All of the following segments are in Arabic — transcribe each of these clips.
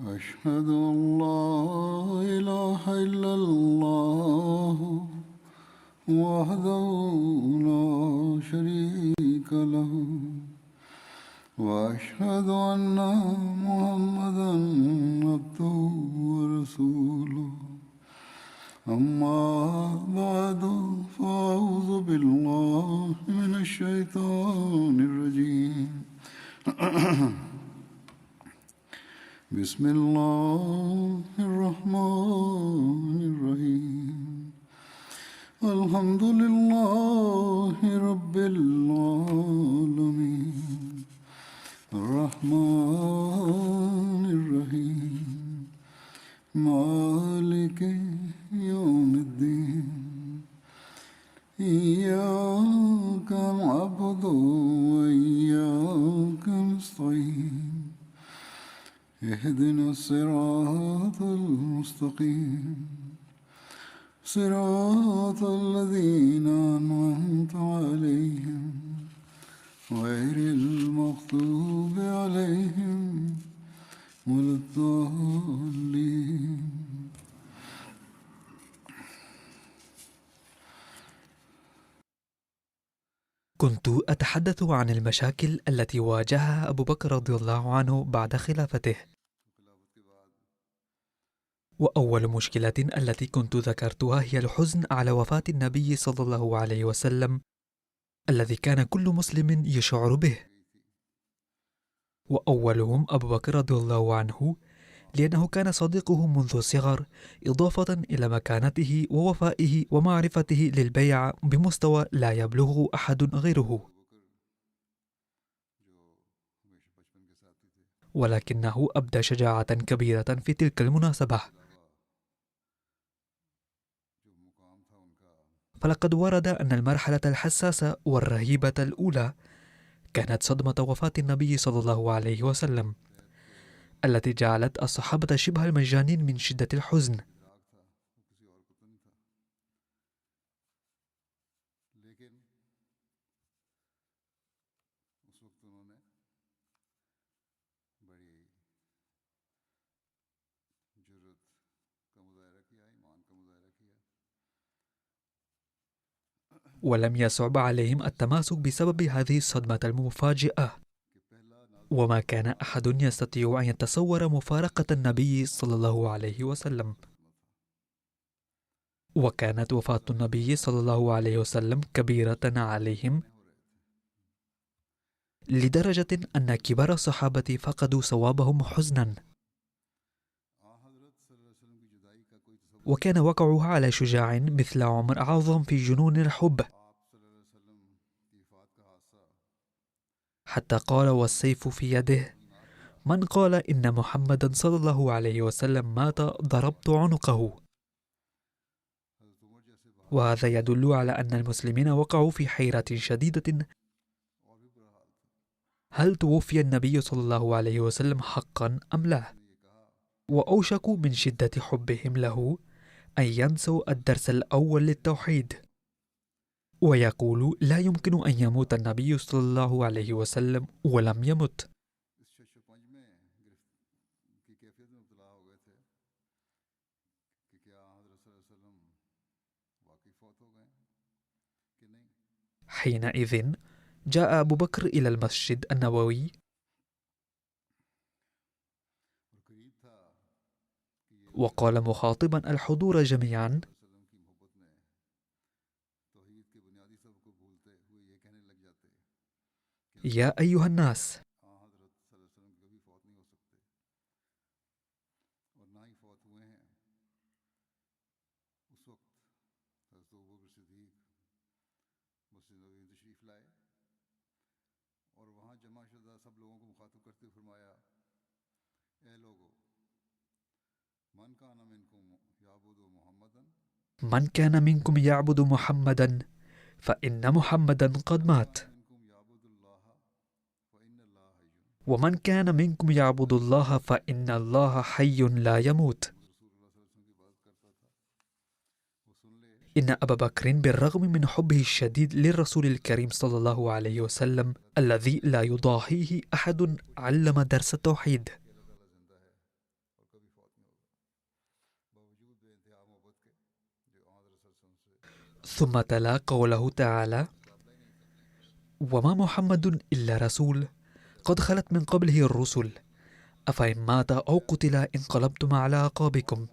أشهد أن لا إله إلا الله وحده لا شريك له وأشهد أن محمدا عبده ورسوله أما بعد فأعوذ بالله من الشيطان الرجيم بسم الله الرحمن الرحيم الحمد لله رب العالمين الرحمن الرحيم مالك يوم الدين إياك نعبد وإياك نستعين اهدنا الصراط المستقيم صراط الذين أنعمت عليهم غير المغضوب عليهم ولا الضالين. كنت أتحدث عن المشاكل التي واجهها أبو بكر رضي الله عنه بعد خلافته. وأول مشكلة التي كنت ذكرتها هي الحزن على وفاة النبي صلى الله عليه وسلم الذي كان كل مسلم يشعر به، وأولهم أبو بكر رضي الله عنه، لأنه كان صديقه منذ الصغر، إضافة إلى مكانته ووفائه ومعرفته للبيع بمستوى لا يبلغه أحد غيره. ولكنه أبدى شجاعة كبيرة في تلك المناسبة، فلقد ورد أن المرحلة الحساسة والرهيبة الأولى كانت صدمة وفاة النبي صلى الله عليه وسلم، التي جعلت الصحابة شبه المجانين من شدة الحزن. ولم يصعب عليهم التماسك بسبب هذه الصدمة المفاجئة، وما كان أحد يستطيع أن يتصور مفارقة النبي صلى الله عليه وسلم. وكانت وفاة النبي صلى الله عليه وسلم كبيرة عليهم، لدرجة أن كبار الصحابة فقدوا صوابهم حزنا. وكان وقعها على شجاع مثل عمر أعظم في جنون الحب، حتى قال والسيف في يده: من قال إن محمدا صلى الله عليه وسلم مات ضربت عنقه. وهذا يدل على أن المسلمين وقعوا في حيرة شديدة: هل توفي النبي صلى الله عليه وسلم حقا أم لا؟ وأوشكوا من شدة حبهم له أن ينسوا الدرس الأول للتوحيد، ويقولوا لا يمكن أن يموت النبي صلى الله عليه وسلم ولم يمت. حينئذ جاء أبو بكر إلى المسجد النبوي وقال مخاطبا الحضور جميعا: يا أيها الناس، من كان منكم يعبد محمدا فإن محمدا قد مات، ومن كان منكم يعبد الله فإن الله حي لا يموت. إن أبا بكر بالرغم من حبه الشديد للرسول الكريم صلى الله عليه وسلم الذي لا يضاهيه أحد علم درس التوحيد، ثم تلا قوله تعالى: وما محمد إلا رسول قد خلت من قبله الرسل أفإن مات أو قتل انقلبتم على أعقابكم.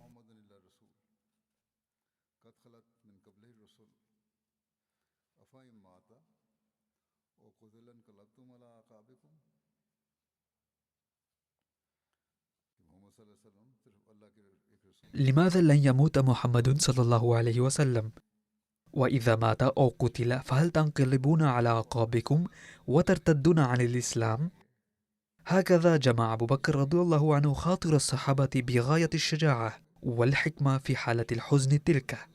لماذا لن يموت محمد صلى الله عليه وسلم؟ وإذا مات أو قتل فهل تنقلبون على أعقابكم وترتدون عن الإسلام؟ هكذا جمع أبو بكر رضي الله عنه خاطر الصحابة بغاية الشجاعة والحكمة في حالة الحزن تلك،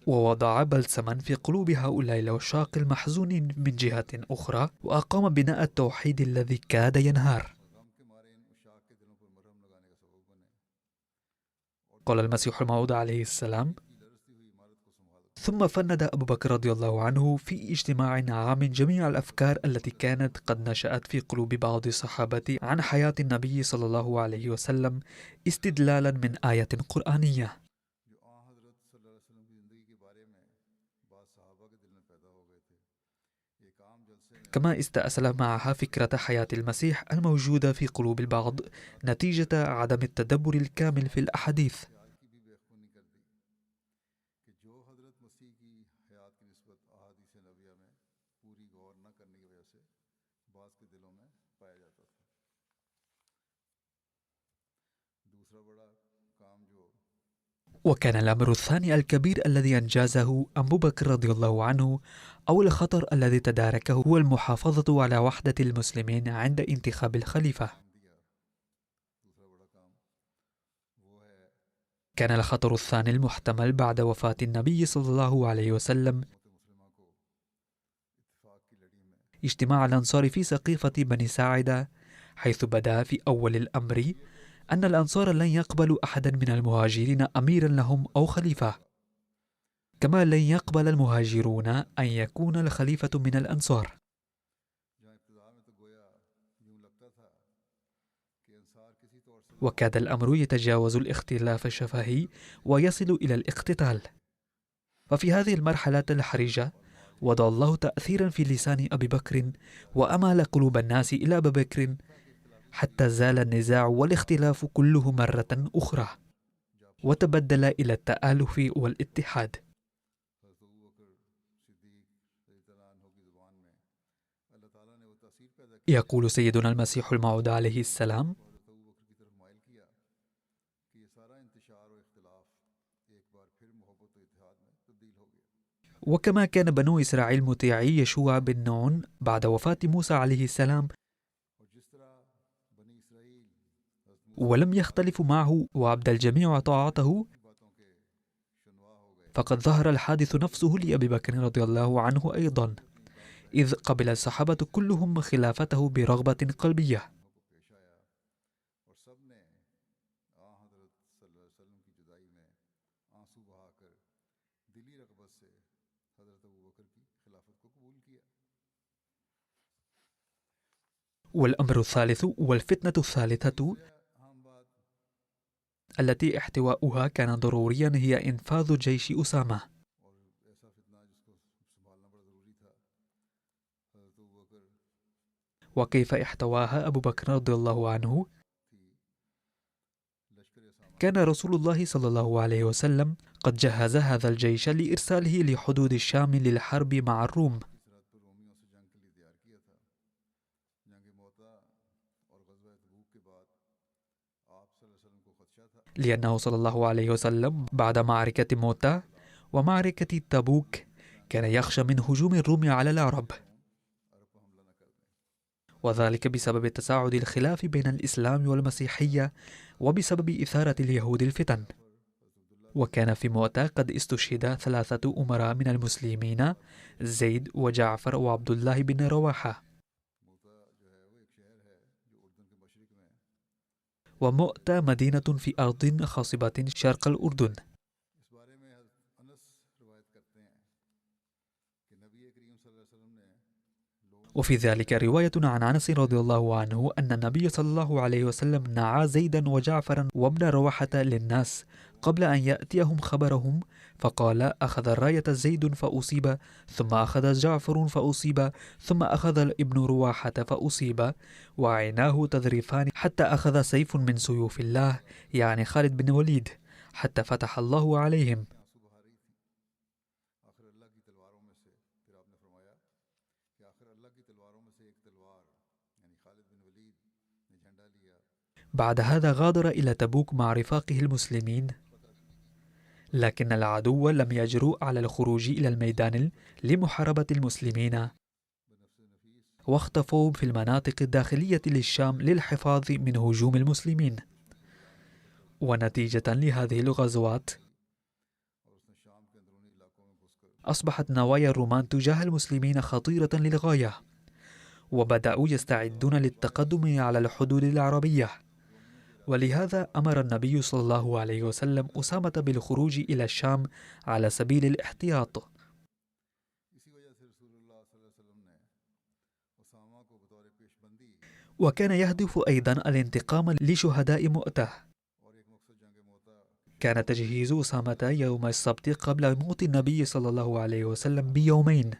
ووضع بلسما في قلوب هؤلاء العشاق المحزونين من جهة أخرى، وأقام بناء التوحيد الذي كاد ينهار. قال المسيح الموعود عليه السلام: ثم فند أبو بكر رضي الله عنه في اجتماع عام جميع الأفكار التي كانت قد نشأت في قلوب بعض الصحابة عن حياة النبي صلى الله عليه وسلم، استدلالا من آية قرآنية. كما استأصل معها فكرة حياة المسيح الموجودة في قلوب البعض نتيجة عدم التدبر الكامل في الأحاديث. وكان الأمر الثاني الكبير الذي أنجزه أبو بكر رضي الله عنه، أو الخطر الذي تداركه، هو المحافظة على وحدة المسلمين عند انتخاب الخليفة. كان الخطر الثاني المحتمل بعد وفاة النبي صلى الله عليه وسلم اجتماع الأنصار في سقيفة بني ساعدة، حيث بدا في أول الأمر أن الأنصار لن يقبلوا أحدا من المهاجرين أميرا لهم أو خليفة، كما لن يقبل المهاجرون أن يكون الخليفة من الأنصار. وكاد الأمر يتجاوز الاختلاف الشفهي ويصل إلى الاقتتال. ففي هذه المرحلة الحرجة وضع الله تأثيرا في لسان أبي بكر وأمال قلوب الناس إلى أبي بكر، حتى زال النزاع والاختلاف كله مرة أخرى وتبدل إلى التآلف والاتحاد. يقول سيدنا المسيح الموعود عليه السلام: وكما كان بنو إسرائيل مطيعي يشوع بن نون بعد وفاة موسى عليه السلام ولم يختلفوا معه وعبد الجميع طاعته، فقد ظهر الحادث نفسه لأبي بكر رضي الله عنه أيضا، إذ قبل الصحابة كلهم خلافته برغبة قلبية. والأمر الثالث والفتنة الثالثة التي احتواؤها كان ضروريا هي إنفاذ جيش أسامة. وكيف احتواها أبو بكر رضي الله عنه؟ كان رسول الله صلى الله عليه وسلم قد جهز هذا الجيش لإرساله لحدود الشام للحرب مع الروم، لأنه صلى الله عليه وسلم بعد معركة موتة ومعركة تبوك كان يخشى من هجوم الروم على العرب، وذلك بسبب تصاعد الخلاف بين الإسلام والمسيحية وبسبب إثارة اليهود الفتن. وكان في موتة قد استشهد 3 أمراء من المسلمين، زيد وجعفر وعبد الله بن رواحة. ومؤتة مدينة في أرض خصبة شرق الأردن. وفي ذلك رواية عن أنس رضي الله عنه أن النبي صلى الله عليه وسلم نعى زيدا وجعفرا وابن رواحة للناس قبل أن يأتيهم خبرهم، فقال: أخذ الراية زيد فأصيب، ثم أخذ جعفر فأصيب، ثم أخذ ابن رواحة فأصيب، وعيناه تذرفان حتى أخذ سيف من سيوف الله، يعني خالد بن وليد، حتى فتح الله عليهم. بعد هذا غادر إلى تبوك مع رفاقه المسلمين، لكن العدو لم يجرؤ على الخروج إلى الميدان لمحاربة المسلمين، واختفوا في المناطق الداخلية للشام للحفاظ من هجوم المسلمين. ونتيجة لهذه الغزوات أصبحت نوايا الرومان تجاه المسلمين خطيرة للغاية، وبدأوا يستعدون للتقدم على الحدود العربية. ولهذا أمر النبي صلى الله عليه وسلم أسامة بالخروج إلى الشام على سبيل الاحتياط. وكان يهدف أيضا الانتقام لشهداء مؤتة. كان تجهيز أسامة يوم السبت قبل موت النبي صلى الله عليه وسلم بيومين،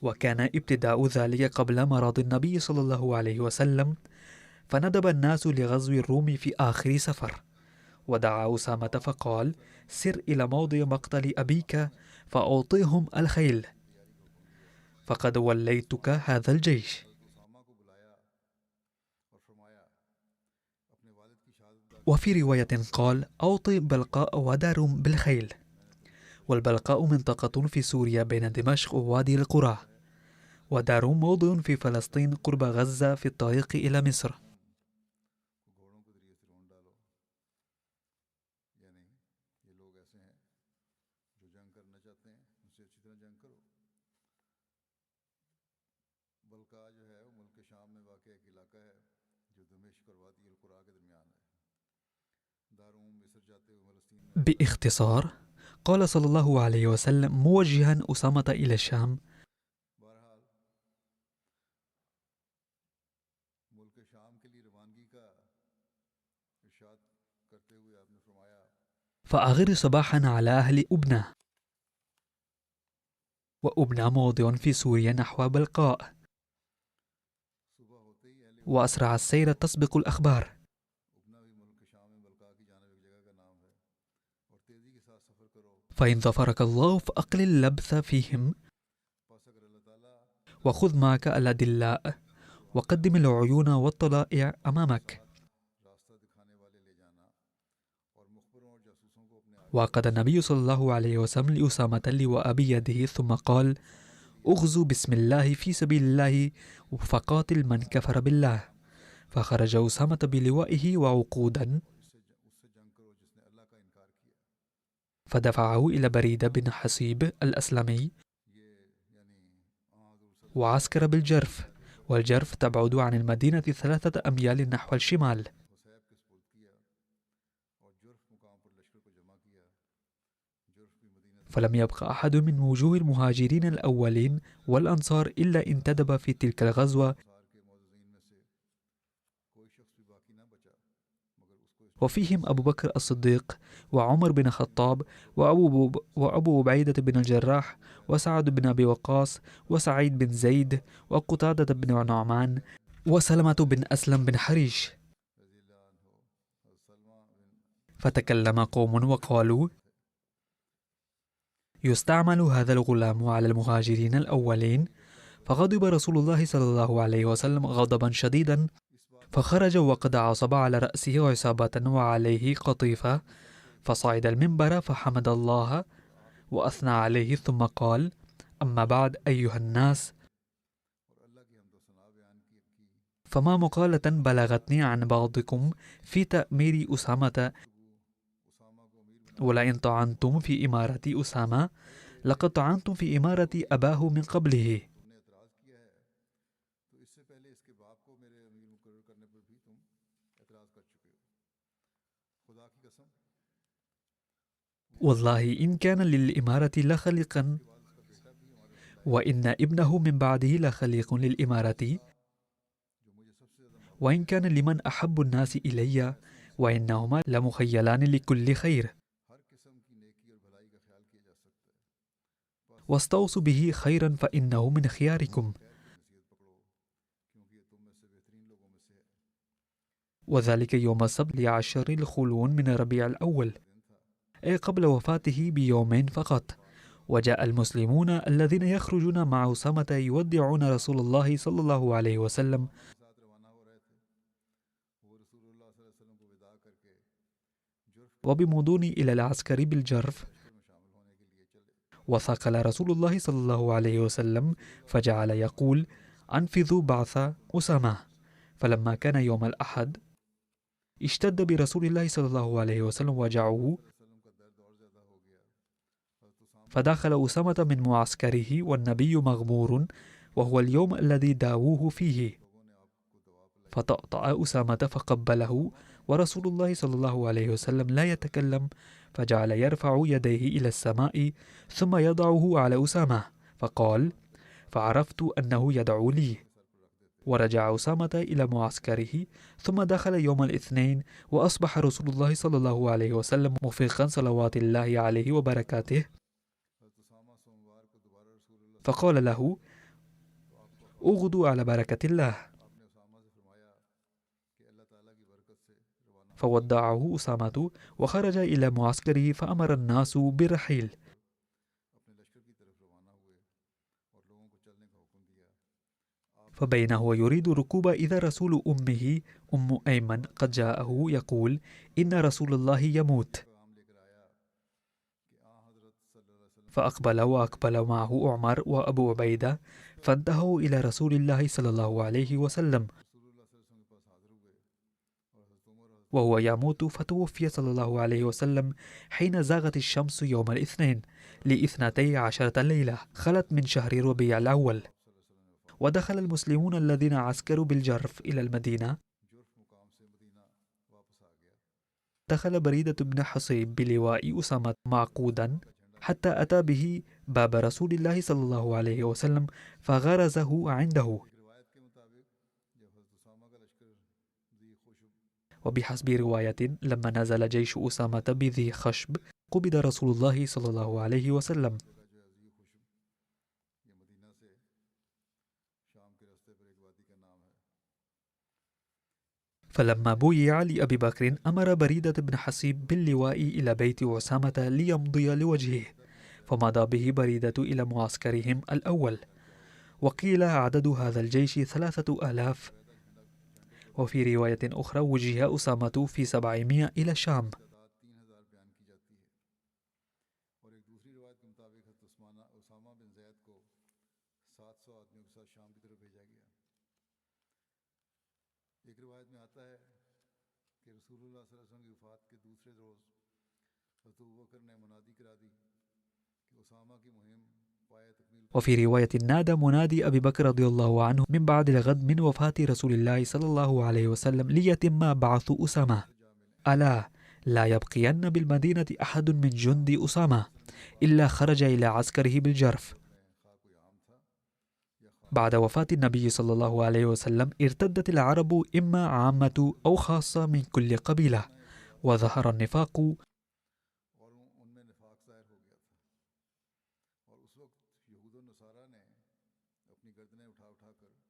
وكان ابتداء ذلك قبل مرض النبي صلى الله عليه وسلم، فندب الناس لغزو الروم في آخر سفر، ودعا أسامة فقال: سر إلى موضع مقتل أبيك فأعطيهم الخيل، فقد وليتك هذا الجيش. وفي رواية قال: أعطي بلقاء ودارم بالخيل. والبلقاء منطقة في سوريا بين دمشق ووادي القرى، ودارم موضع في فلسطين قرب غزة في الطريق إلى مصر. باختصار، قال صلى الله عليه وسلم موجها أسامة إلى الشام: فأغر صباحا على أهل أبنة. وأبنة موضع في سوريا نحو بلقاء، وأسرع السير تسبق الأخبار. فإن ظفرك الله فأقلل اللبث فيهم، وخذ معك الأدلاء، وقدم العيون والطلائع أمامك. وقد النبي صلى الله عليه وسلم لأسامة اللواء بيده، ثم قال: أغزو بسم الله في سبيل الله، فقاتل من كفر بالله. فخرج أسامة بلوائه وعقودا، فدفعه إلى بريد بن حصيب الأسلمي، وعسكر بالجرف. والجرف تبعد عن المدينة 3 أميال نحو الشمال. فلم يبق أحد من وجوه المهاجرين الأولين والأنصار إلا انتدب في تلك الغزوة، وفيهم أبو بكر الصديق، وعمر بن الخطاب، وأبو عبيدة بن الجراح، وسعد بن أبي وقاص، وسعيد بن زيد، وقتادة بن نعمان، وسلمة بن أسلم بن حريش. فتكلم قوم وقالوا: يستعمل هذا الغلام على المهاجرين الأولين. فغضب رسول الله صلى الله عليه وسلم غضبا شديدا، فخرج وقد عصب على رأسه عصابة وعليه قطيفة، فصعد المنبر فحمد الله وأثنى عليه، ثم قال: أما بعد أيها الناس، فما مقالة بلغتني عن بعضكم في تأمير أسامة، ولئن طعنتم في إمارة أسامة لقد طعنتم في إمارة أباه من قبله. والله إن كان للإمارة لخلقا، وإن ابنه من بعده لخليق للإمارة، وإن كان لمن أحب الناس إلي، وإنهما لمخيلان لكل خير. واستوصوا به خيرا فإنه من خياركم. وذلك يوم السبت ل10 الخلون من ربيع الأول، أي قبل وفاته بيومين فقط. وجاء المسلمون الذين يخرجون مع أسامة يودعون رسول الله صلى الله عليه وسلم، وبمضون إلى العسكر بالجرف. وثقل رسول الله صلى الله عليه وسلم فجعل يقول: أنفذوا بعث أسامة. فلما كان يوم الأحد اشتد برسول الله صلى الله عليه وسلم وجعه، فدخل أسامة من معسكره والنبي مغمور، وهو اليوم الذي داووه فيه. فطأطأ أسامة فقبله، ورسول الله صلى الله عليه وسلم لا يتكلم، فجعل يرفع يديه إلى السماء ثم يضعه على أسامة، فقال: فعرفت أنه يدعو لي. ورجع أسامة إلى معسكره. ثم دخل يوم الاثنين، وأصبح رسول الله صلى الله عليه وسلم مفيقا صلوات الله عليه وبركاته، فقال له: أغدوا على بركة الله. فودعه أسامة وخرج إلى معسكره، فأمر الناس بالرحيل. فبين هو يريد ركوب إذا رسول أمه أم أيمن قد جاءه يقول: إن رسول الله يموت. فأقبل وأقبل معه عمر وأبو عبيدة، فانتهوا إلى رسول الله صلى الله عليه وسلم وهو يموت. فتوفي صلى الله عليه وسلم حين زاغت الشمس يوم الاثنين ل12 ليلة خلت من شهر ربيع الأول. ودخل المسلمون الذين عسكروا بالجرف إلى المدينة. دخل بريدة بن حصيب بلواء أسامة معقودا حتى أتى به باب رسول الله صلى الله عليه وسلم، فغرزه عنده. وبحسب رواية لما نزل جيش أسامة بذي خشب قبض رسول الله صلى الله عليه وسلم. فلما بويع لأبي بكر أمر بريدة بن حصيب باللواء إلى بيت أسامة ليمضي لوجهه، فمضى به بريدة إلى معسكرهم الأول. وقيل عدد هذا الجيش 3000. وفي رواية أخرى وجه أسامة في 700 إلى الشام. وفي رواية نادى منادي أبي بكر رضي الله عنه من بعد الغد من وفاة رسول الله صلى الله عليه وسلم ليتم بعث أسامة: ألا لا يبقين بالمدينة أحد من جند أسامة إلا خرج إلى عسكره بالجرف. بعد وفاة النبي صلى الله عليه وسلم ارتدت العرب إما عامة أو خاصة من كل قبيلة، وظهر النفاق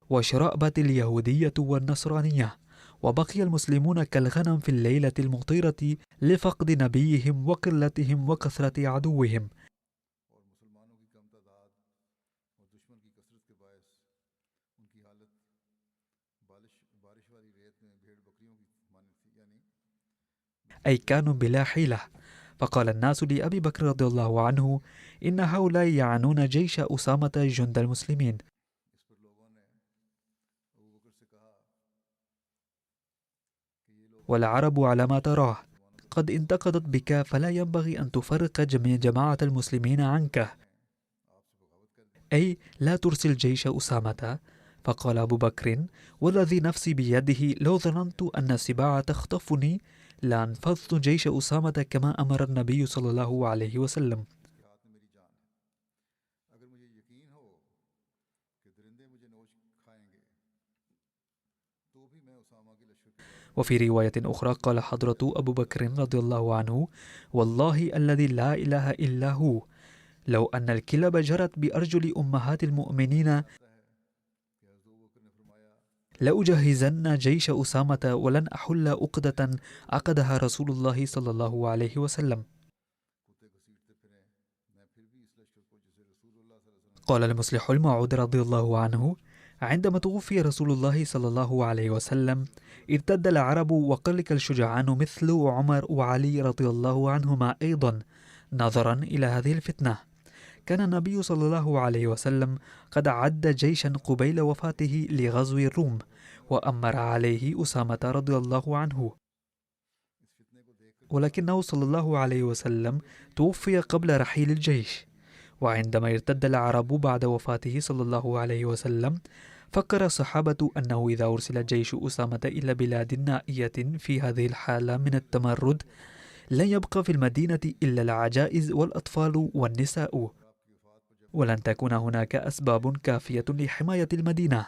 وشرأبت اليهودية والنصرانية، وبقي المسلمون كالغنم في الليلة المطيرة لفقد نبيهم وقلتهم وكثرة عدوهم. أي كانوا بلا حيلة. فقال الناس لأبي بكر رضي الله عنه: إن هؤلاء يعنون جيش أسامة جند المسلمين. والعرب على ما تراه قد انتقدت بك، فلا ينبغي أن تفرق جماعة المسلمين عنك، أي لا ترسل جيش أسامة. فقال أبو بكر: والذي نفسي بيده لو ظننت أن السباع تخطفني لأنفذت جيش أسامة كما أمر النبي صلى الله عليه وسلم. وفي رواية أخرى قال حضرة أبو بكر رضي الله عنه: والله الذي لا إله إلا هو، لو أن الكلاب جرت بأرجل أمهات المؤمنين لأجهزن جيش أسامة ولن أحل عقدة عقدها رسول الله صلى الله عليه وسلم. قال المصلح الموعود رضي الله عنه: عندما توفي رسول الله صلى الله عليه وسلم ارتد العرب وقلق الشجعان مثل عمر وعلي رضي الله عنهما أيضا نظرا إلى هذه الفتنة. كان النبي صلى الله عليه وسلم قد عد جيشا قبيل وفاته لغزو الروم، وأمر عليه أسامة رضي الله عنه، ولكنه صلى الله عليه وسلم توفي قبل رحيل الجيش. وعندما ارتد العرب بعد وفاته صلى الله عليه وسلم فكر الصحابة أنه إذا أرسل جيش أسامة إلى بلاد نائية في هذه الحالة من التمرد لن يبقى في المدينة إلا العجائز والأطفال والنساء، ولن تكون هناك أسباب كافية لحماية المدينة.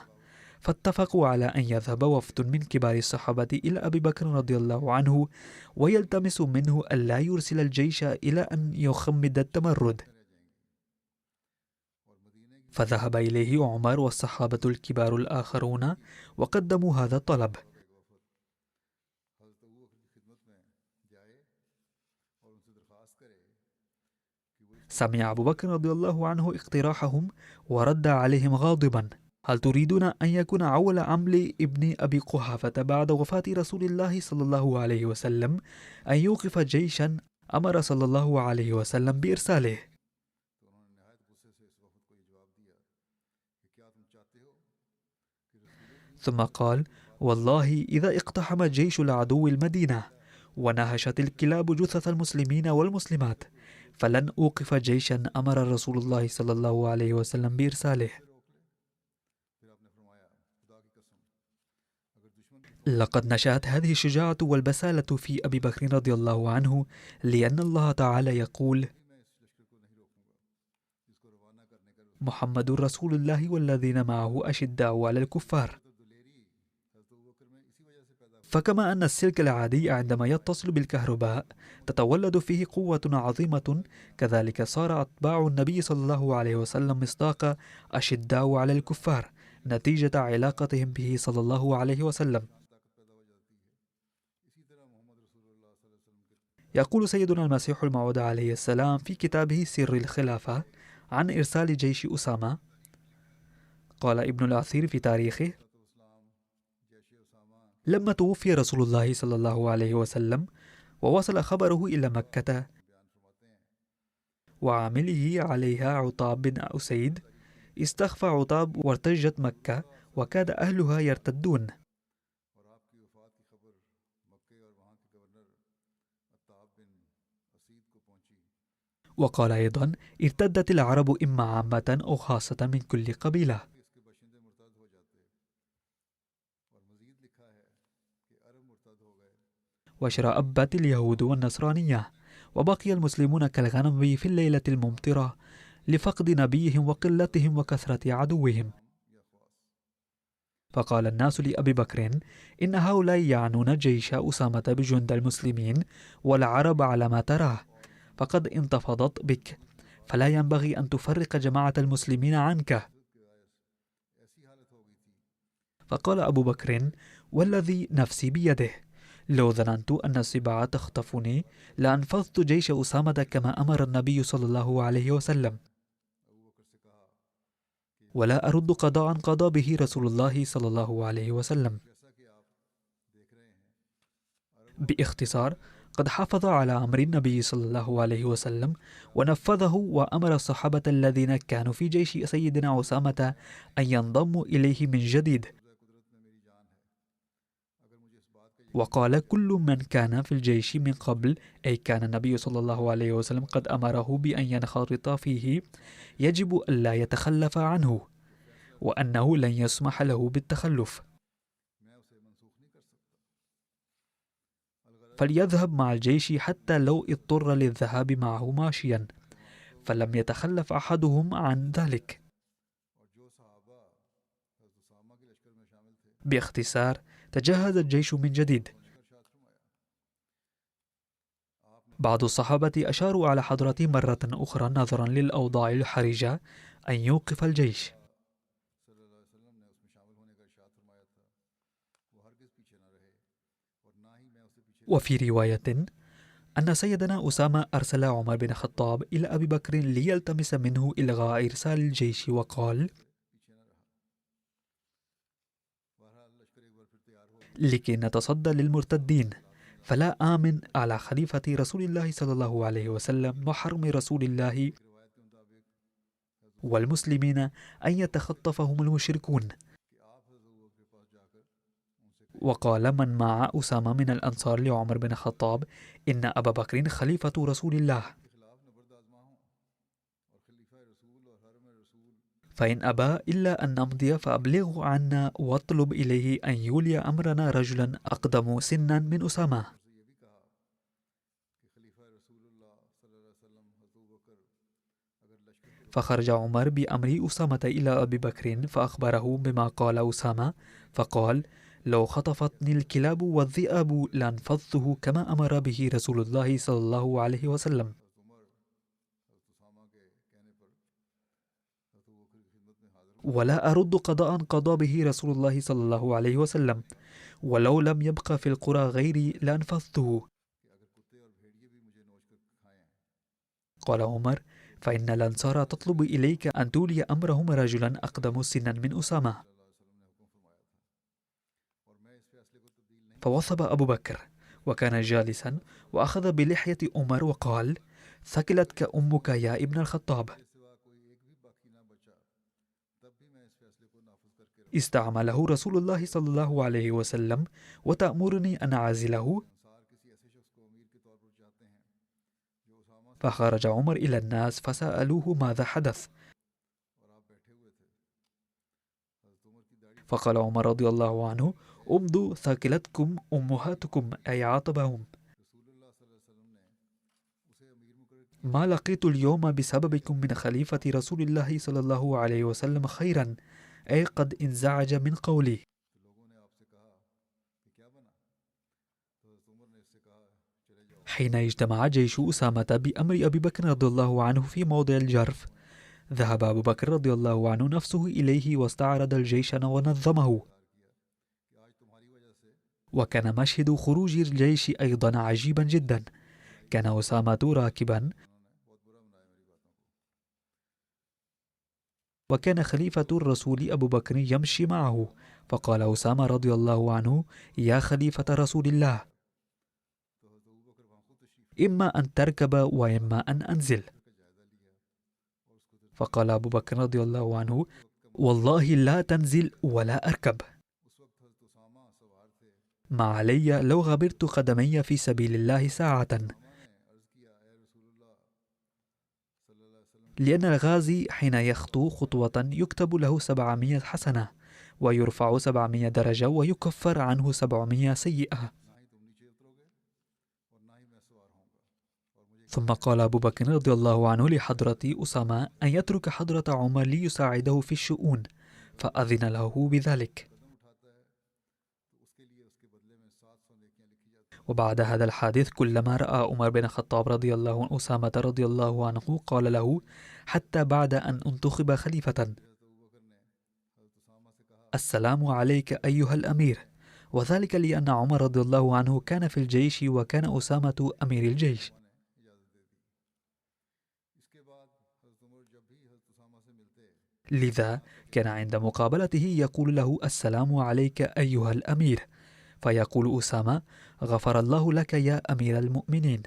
فاتفقوا على أن يذهب وفد من كبار الصحابة إلى أبي بكر رضي الله عنه ويلتمس منه ألا يرسل الجيش إلى أن يخمد التمرد. فذهب إليه عمر والصحابة الكبار الآخرون وقدموا هذا الطلب. سمع أبو بكر رضي الله عنه اقتراحهم ورد عليهم غاضبا: هل تريدون أن يكون أول عمل ابن أبي قحافة بعد وفاة رسول الله صلى الله عليه وسلم أن يوقف جيشا أمر صلى الله عليه وسلم بإرساله؟ ثم قال: والله إذا اقتحم جيش العدو المدينة ونهشت الكلاب جثث المسلمين والمسلمات فلن أوقف جيشا أمر رسول الله صلى الله عليه وسلم بإرساله. لقد نشأت هذه الشجاعة والبسالة في أبي بكر رضي الله عنه، لأن الله تعالى يقول: محمد رسول الله والذين معه أشداء على الكفار. فكما أن السلك العادي عندما يتصل بالكهرباء تتولد فيه قوة عظيمة، كذلك صار أتباع النبي صلى الله عليه وسلم مصداق أشداء على الكفار نتيجة علاقتهم به صلى الله عليه وسلم. يقول سيدنا المسيح الموعود عليه السلام في كتابه سر الخلافة عن إرسال جيش أسامة، قال ابن الأثير في تاريخه: لما توفي رسول الله صلى الله عليه وسلم ووصل خبره إلى مكة وعامله عليها عطاب بن أسيد، استخفى عطاب وارتجت مكة وكاد أهلها يرتدون. وقال أيضا: ارتدت العرب إما عامة أو خاصة من كل قبيلة. وشرأبت اليهود والنصرانية، وبقي المسلمون كالغنم في الليلة الممطرة لفقد نبيهم وقلتهم وكثرة عدوهم. فقال الناس لأبي بكر: إن هؤلاء يعنون جيش أسامة بجند المسلمين والعرب على ما تراه، فقد انتفضت بك، فلا ينبغي أن تفرق جماعة المسلمين عنك. فقال أبو بكر: والذي نفسي بيده، لو ظننت أن السباع تخطفني لأنفذت جيش أسامة كما أمر النبي صلى الله عليه وسلم، ولا أرد قضاء قضى به رسول الله صلى الله عليه وسلم. باختصار، قد حافظ على أمر النبي صلى الله عليه وسلم ونفذه، وأمر الصحابة الذين كانوا في جيش سيدنا أسامة أن ينضموا إليه من جديد. وقال: كل من كان في الجيش من قبل، أي كان النبي صلى الله عليه وسلم قد أمره بأن ينخرط فيه، يجب ألا يتخلف عنه، وأنه لن يسمح له بالتخلف، فليذهب مع الجيش حتى لو اضطر للذهاب معه ماشيا، فلم يتخلف أحدهم عن ذلك. باختصار، تجهز الجيش من جديد. بعض الصحابة أشاروا على حضرته مرة أخرى نظرا للأوضاع الحرجة أن يوقف الجيش. وفي رواية أن سيدنا أسامة أرسل عمر بن الخطاب إلى أبي بكر ليلتمس منه إلغاء إرسال الجيش، وقال: لكي نتصدى للمرتدين، فلا آمن على خليفة رسول الله صلى الله عليه وسلم وحرم رسول الله والمسلمين أن يتخطفهم المشركون. وقال من مع أسامة من الأنصار لعمر بن الخطاب: إن أبا بكر خليفة رسول الله، فإن أبى إلا أن نمضي فأبلغه عنا واطلب إليه أن يولي أمرنا رجلا أقدم سنا من أسامة. فخرج عمر بأمر أسامة إلى أبي بكر فأخبره بما قال أسامة، فقال: لو خطفتني الكلاب والذئاب لانفضته كما أمر به رسول الله صلى الله عليه وسلم. ولا أرد قضاء قضى به رسول الله صلى الله عليه وسلم، ولو لم يبق في القرى غيري لانفضته. قال عمر: فإن الأنصار تطلب إليك أن تولي أمرهم رجلا أقدم سنا من أسامة. فوثب أبو بكر وكان جالسا وأخذ بلحية عمر وقال: ثكلتك أمك يا ابن الخطاب. استعمله رسول الله صلى الله عليه وسلم وتأمرني أن أعزله؟ فخرج عمر إلى الناس فسألوه ماذا حدث، فقال عمر رضي الله عنه: امضوا ثاكلتكم أمهاتكم، أي عاطبهم. ما لقيت اليوم بسببكم من خليفة رسول الله صلى الله عليه وسلم خيرا، أي قد انزعج من قولي. حين اجتمع جيش أسامة بأمر أبي بكر رضي الله عنه في موضع الجرف، ذهب أبو بكر رضي الله عنه نفسه إليه واستعرض الجيش ونظمه. وكان مشهد خروج الجيش أيضا عجيبا جدا. كان أسامة راكبا، وكان خليفة الرسول أبو بكر يمشي معه، فقال أسامة رضي الله عنه: يا خليفة رسول الله، إما أن تركب وإما أن أنزل. فقال أبو بكر رضي الله عنه: والله لا تنزل ولا أركب، ما علي لو غبرت قدمي في سبيل الله ساعة، لأن الغازي حين يخطو خطوة يكتب له 700 حسنة، ويرفع 700 درجة، ويكفر عنه 700 سيئة. ثم قال أبو بكر رضي الله عنه لحضرة أسامة أن يترك حضرة عمر ليساعده في الشؤون، فأذن له بذلك. وبعد هذا الحادث كلما رأى عمر بن الخطاب رضي الله عنه أسامة رضي الله عنه قال له حتى بعد أن انتخب خليفة: السلام عليك أيها الأمير. وذلك لأن عمر رضي الله عنه كان في الجيش وكان أسامة أمير الجيش. لذا كان عند مقابلته يقول له: السلام عليك أيها الأمير، فيقول أسامة: غفر الله لك يا أمير المؤمنين.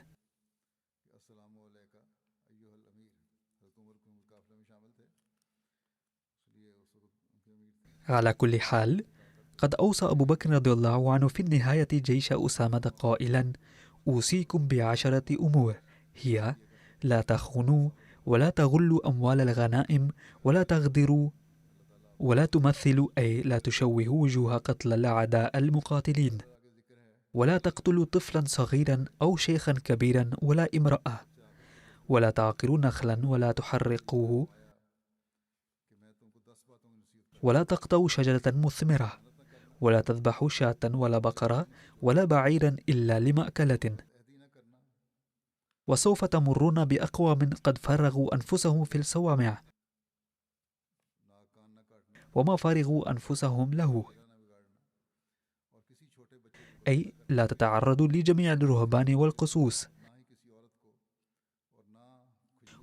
على كل حال، قد أوصى أبو بكر رضي الله عنه في النهاية جيش أسامة قائلا: أوصيكم ب10 أمور، هي: لا تخونوا، ولا تغلوا أموال الغنائم، ولا تغدروا، ولا تمثلوا، أي لا تشوهوا وجوه قتل الأعداء المقاتلين، ولا تقتلوا طفلا صغيرا أو شيخا كبيرا ولا امرأة، ولا تعقروا نخلا ولا تحرقوه، ولا تقطعوا شجرة مثمرة، ولا تذبحوا شاة ولا بقرة ولا بعيرا إلا لمأكلة، وسوف تمرون بأقوام قد فرغوا أنفسهم في الصوامع وما فرغوا أنفسهم له، أي لا تتعرضوا لجميع الرهبان والقسوس.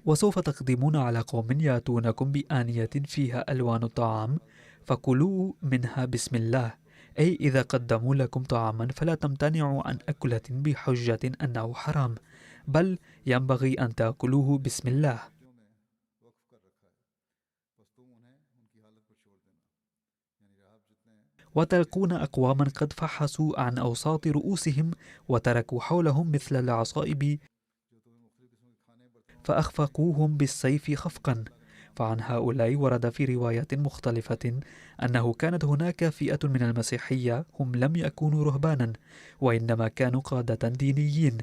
وسوف تقدمون على قوم يأتونكم بآنية فيها ألوان الطعام فكلوا منها بسم الله، أي إذا قدموا لكم طعاما فلا تمتنعوا عن أكلة بحجة أنه حرام، بل ينبغي أن تأكلوه بسم الله. وتلقون أقواما قد فحصوا عن أوساط رؤوسهم وتركوا حولهم مثل العصائب فأخفقوهم بالسيف خفقا. فعن هؤلاء ورد في روايات مختلفة أنه كانت هناك فئة من المسيحية هم لم يكونوا رهبانا وإنما كانوا قادة دينيين،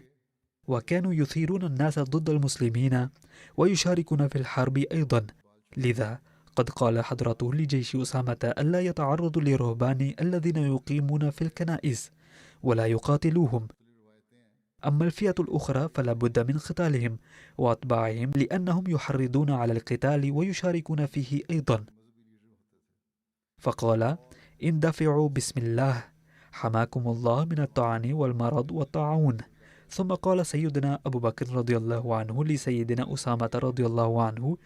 وكانوا يثيرون الناس ضد المسلمين ويشاركون في الحرب أيضا. لذا قد قال حضرته لجيش أسامة ألا يتعرضوا للرهبان الذين يقيمون في الكنائس ولا يقاتلوهم، أما الفئة الأخرى فلا بد من قتالهم وأتباعهم لأنهم يحرضون على القتال ويشاركون فيه أيضا. فقال: اندفعوا بسم الله حماكم الله من الطعن والمرض والطاعون. ثم قال سيدنا أبو بكر رضي الله عنه لسيدنا أسامة رضي الله عنه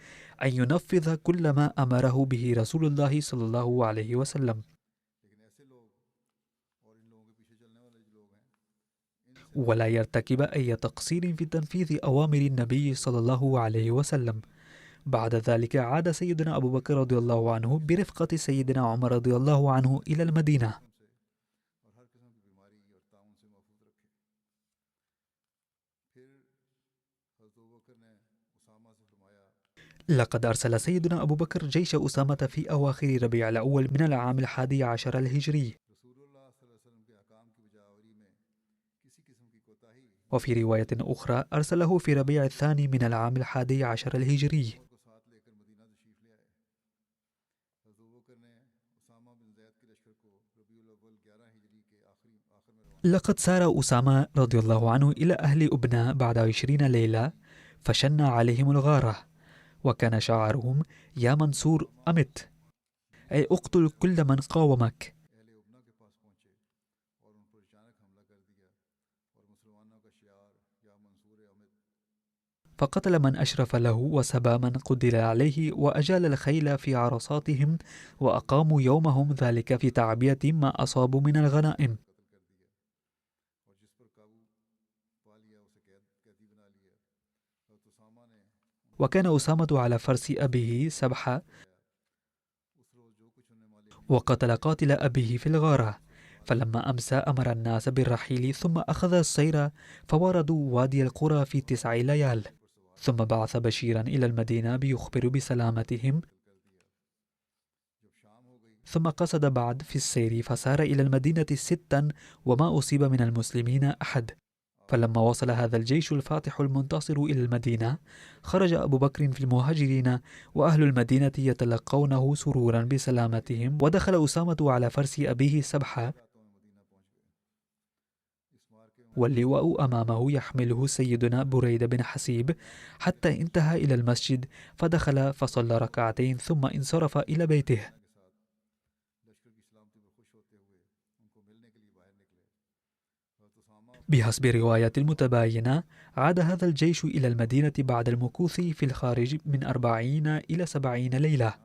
أن ينفذ كل ما أمره به رسول الله صلى الله عليه وسلم، ولا يرتكب أي تقصير في تنفيذ أوامر النبي صلى الله عليه وسلم. بعد ذلك عاد سيدنا أبو بكر رضي الله عنه برفقة سيدنا عمر رضي الله عنه إلى المدينة. لقد أرسل سيدنا أبو بكر جيش أسامة في أواخر ربيع الأول من العام 11 الهجري، وفي رواية أخرى أرسله في ربيع الثاني من العام 11 الهجري. لقد سار أسامة رضي الله عنه إلى أهل أبناء بعد 20 ليلة فشن عليهم الغارة، وكان شعارهم: يا منصور أمت، أي اقتل كل من قاومك. فقتل من أشرف له وسبى من قدر عليه وأجال الخيل في عرصاتهم، وأقاموا يومهم ذلك في تعبية ما أصابوا من الغنائم. وكان أسامة على فرس أبيه سبحة، وقتل قاتل أبيه في الغارة. فلما أمسى أمر الناس بالرحيل ثم أخذ السير فوردوا وادي القرى في 9 ليال، ثم بعث بشيرا إلى المدينة بيخبر بسلامتهم، ثم قصد بعد في السير فسار إلى المدينة 6 وما أصيب من المسلمين أحد. فلما وصل هذا الجيش الفاتح المنتصر إلى المدينة خرج أبو بكر في المهاجرين، وأهل المدينة يتلقونه سرورا بسلامتهم، ودخل أسامة على فرس أبيه سبحة، واللواء أمامه يحمله سيدنا بريدة بن حسيب، حتى انتهى إلى المسجد فدخل فصلى ركعتين ثم انصرف إلى بيته. بحسب رواية متباينة عاد هذا الجيش إلى المدينة بعد المكوث في الخارج من 40 إلى 70 ليلة.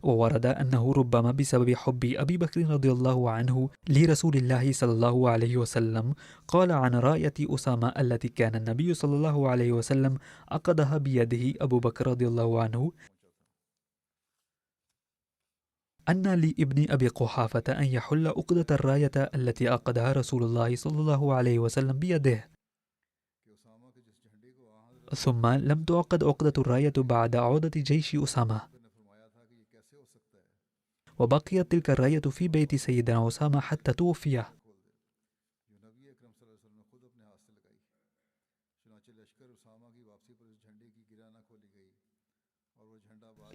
وورد أنه ربما بسبب حب أبي بكر رضي الله عنه لرسول الله صلى الله عليه وسلم قال عن راية أسامة التي كان النبي صلى الله عليه وسلم عقدها بيده أبو بكر رضي الله عنه: أن لابن أبي قحافة أن يحل عقدة الراية التي عقدها رسول الله صلى الله عليه وسلم بيده. ثم لم تعقد عقدة الراية بعد عودة جيش أسامة، وبقيت تلك الراية في بيت سيدنا أسامة حتى توفي.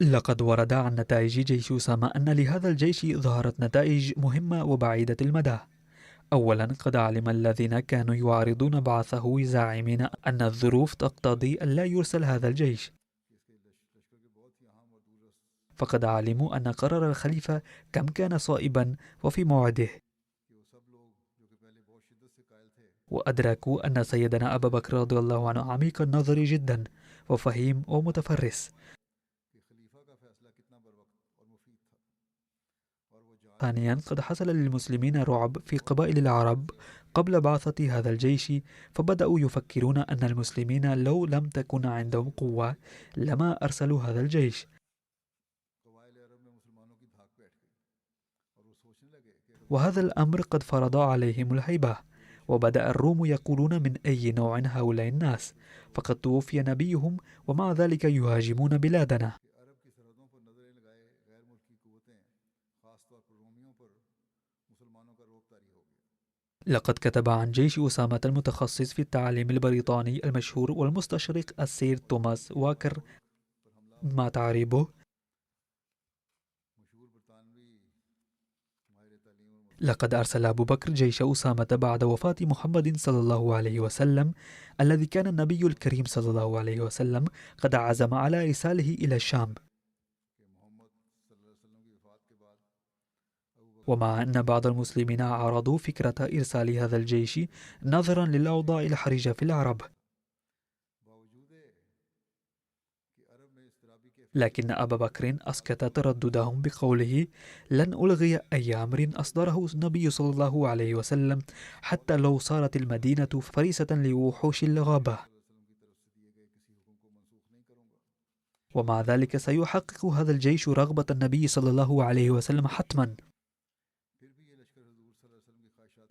لقد ورد عن نتائج جيش أسامة أن لهذا الجيش ظهرت نتائج مهمة وبعيدة المدى. أولا، قد علم الذين كانوا يعارضون بعثه زاعمين أن الظروف تقتضي أن لا يرسل هذا الجيش، فقد علموا أن قرار الخليفة كم كان صائبا وفي موعده، وأدركوا أن سيدنا أبا بكر رضي الله عنه عميق النظر جدا وفهيم ومتفرس. ثانيا، قد حصل للمسلمين رعب في قبائل العرب قبل بعثة هذا الجيش، فبدأوا يفكرون أن المسلمين لو لم تكن عندهم قوة لما أرسلوا هذا الجيش. وهذا الأمر قد فرض عليهم الهيبة، وبدأ الروم يقولون من أي نوع هؤلاء الناس، فقد توفي نبيهم ومع ذلك يهاجمون بلادنا. لقد كتب عن جيش أسامة المتخصص في التعليم البريطاني المشهور والمستشرق السير توماس واكر ما تعريبه: لقد أرسل أبو بكر جيش أسامة بعد وفاة محمد صلى الله عليه وسلم، الذي كان النبي الكريم صلى الله عليه وسلم قد عزم على إرساله إلى الشام. ومع أن بعض المسلمين عارضوا فكرة إرسال هذا الجيش نظرا للأوضاع الحرجة في العرب، لكن أبا بكر أسكت ترددهم بقوله: لن ألغي أي أمر أصدره النبي صلى الله عليه وسلم حتى لو صارت المدينة فريسة لوحوش الغابة. ومع ذلك سيحقق هذا الجيش رغبة النبي صلى الله عليه وسلم حتما.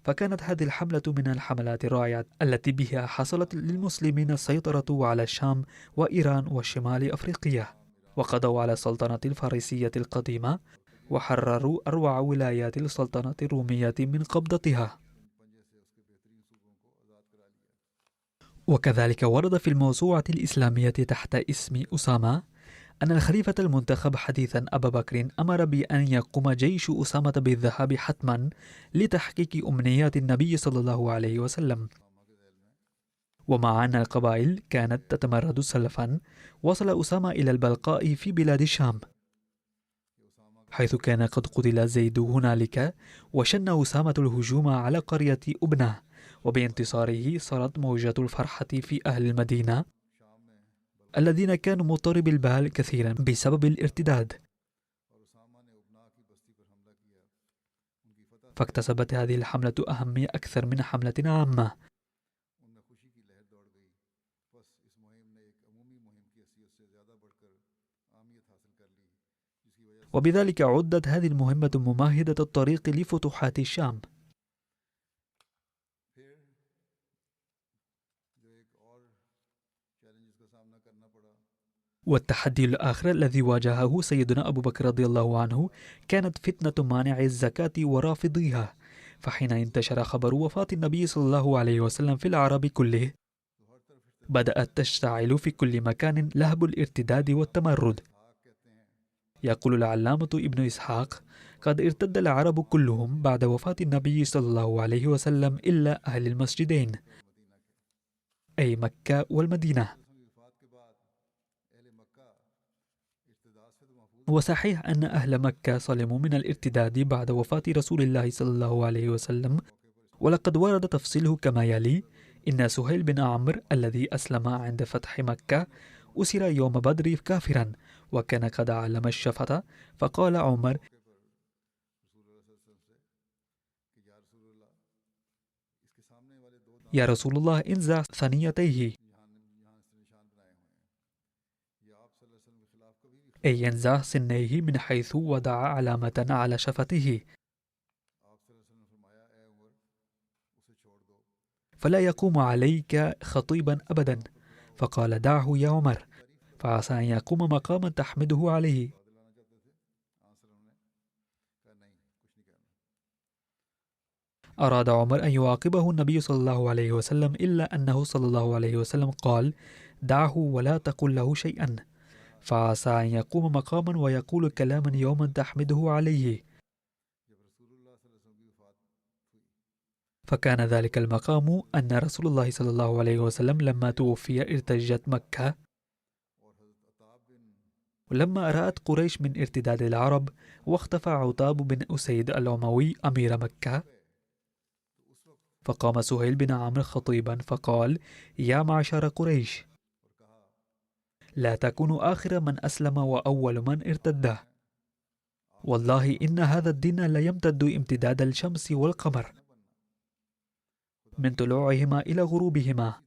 فكانت هذه الحملة من الحملات الرائعة التي بها حصلت للمسلمين السيطرة على الشام وإيران وشمال أفريقيا، وقضوا على السلطنة الفارسية القديمة، وحرروا أروع ولايات السلطنة الرومية من قبضتها. وكذلك ورد في الموسوعة الإسلامية تحت اسم أسامة أن الخليفة المنتخب حديثا أبا بكر أمر بأن يقوم جيش أسامة بالذهاب حتما لتحقيق أمنيات النبي صلى الله عليه وسلم. ومع أن القبائل كانت تتمرد سلفا، وصل أسامة إلى البلقاء في بلاد الشام، حيث كان قد قتل زيد هنالك، وشن أسامة الهجوم على قرية أبنة، وبانتصاره صارت موجة الفرحة في أهل المدينة الذين كانوا مضطربي البال كثيرا بسبب الارتداد. فاكتسبت هذه الحملة أهمية أكثر من حملة عامة، وبذلك عدت هذه المهمة ممهدة الطريق لفتوحات الشام. والتحدي الآخر الذي واجهه سيدنا أبو بكر رضي الله عنه كانت فتنة مانع الزكاة ورافضيها. فحين انتشر خبر وفاة النبي صلى الله عليه وسلم في العرب كله، بدأت تشتعل في كل مكان لهب الارتداد والتمرد. يقول العلامة ابن إسحاق: قد ارتد العرب كلهم بعد وفاة النبي صلى الله عليه وسلم إلا أهل المسجدين، أي مكة والمدينة. وصحيح أن أهل مكة سلموا من الارتداد بعد وفاة رسول الله صلى الله عليه وسلم، ولقد ورد تفصيله كما يلي: إن سهيل بن عمرو الذي أسلم عند فتح مكة أسر يوم بدر كافرا، وكان قد علم الشفة، فقال عمر: يا رسول الله انزع ثنيتيه، أي ينزع سنيه من حيث وضع علامة على شفته، فلا يقوم عليك خطيبا أبدا. فقال: دعه يا عمر، فعسى أن يقوم مقاما تحمده عليه. أراد عمر أن يعاقبه النبي صلى الله عليه وسلم، إلا أنه صلى الله عليه وسلم قال: دعه ولا تقل له شيئا، فعسى أن يقوم مقاما ويقول كلاما يوما تحمده عليه. فكان ذلك المقام أن رسول الله صلى الله عليه وسلم لما توفي ارتجت مكة، ولما رأت قريش من ارتداد العرب واختفى عتاب بن أسيد الأموي أمير مكة، فقام سهيل بن عمرو خطيبا فقال: يا معشر قريش، لا تكونوا آخر من أسلم وأول من ارتد، والله إن هذا الدين لا يمتد امتداد الشمس والقمر من طلوعهما إلى غروبهما،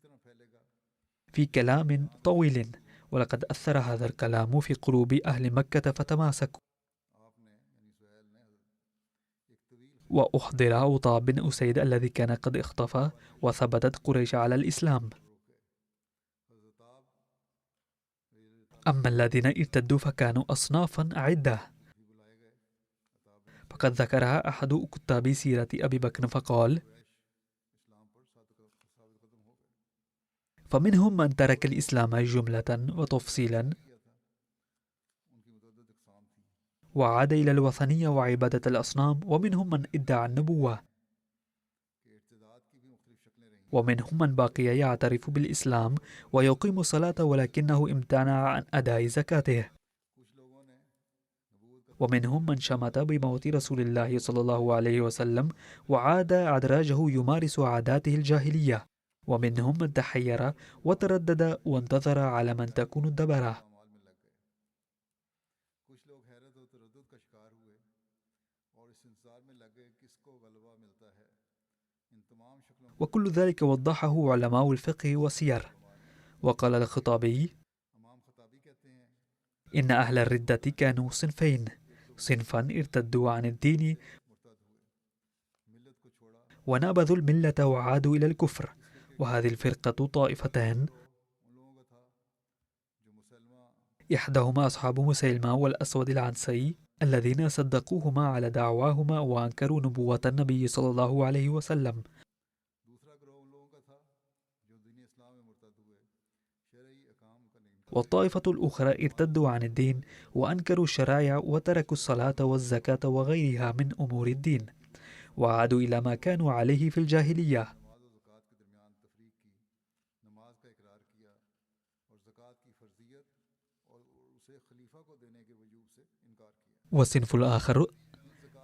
في كلام طويل، ولقد أثر هذا الكلام في قلوب أهل مكة فتماسكوا. وأحضر عطاب بن أسيد الذي كان قد اختفى، وثبتت قريش على الإسلام. أما الذين ارتدوا فكانوا أصنافا عدة، فقد ذكرها أحد كتاب سيرة أبي بكر فقال: فمنهم من ترك الإسلام جملة وتفصيلا وعاد إلى الوثنية وعبادة الأصنام، ومنهم من ادعى النبوة، ومنهم من بقي يعترف بالإسلام ويقيم الصلاة ولكنه امتنع عن أداء زكاته، ومنهم من شمت بموت رسول الله صلى الله عليه وسلم وعاد أدراجه يمارس عاداته الجاهلية، ومنهم من تحير وتردد وانتظر على من تكون الدبرة. وكل ذلك وضحه علماء الفقه والسير. وقال الخطابي: إن أهل الردة كانوا صنفين: صنفا ارتدوا عن الدين ونبذوا الملة وعادوا إلى الكفر، وهذه الفرقة طائفتان: إحداهما أصحاب مسيلمة والأسود العنسي الذين صدقوهما على دعواهما وأنكروا نبوة النبي صلى الله عليه وسلم، والطائفة الأخرى ارتدوا عن الدين وأنكروا الشرائع وتركوا الصلاة والزكاة وغيرها من أمور الدين، وعادوا إلى ما كانوا عليه في الجاهلية. والصنف الآخر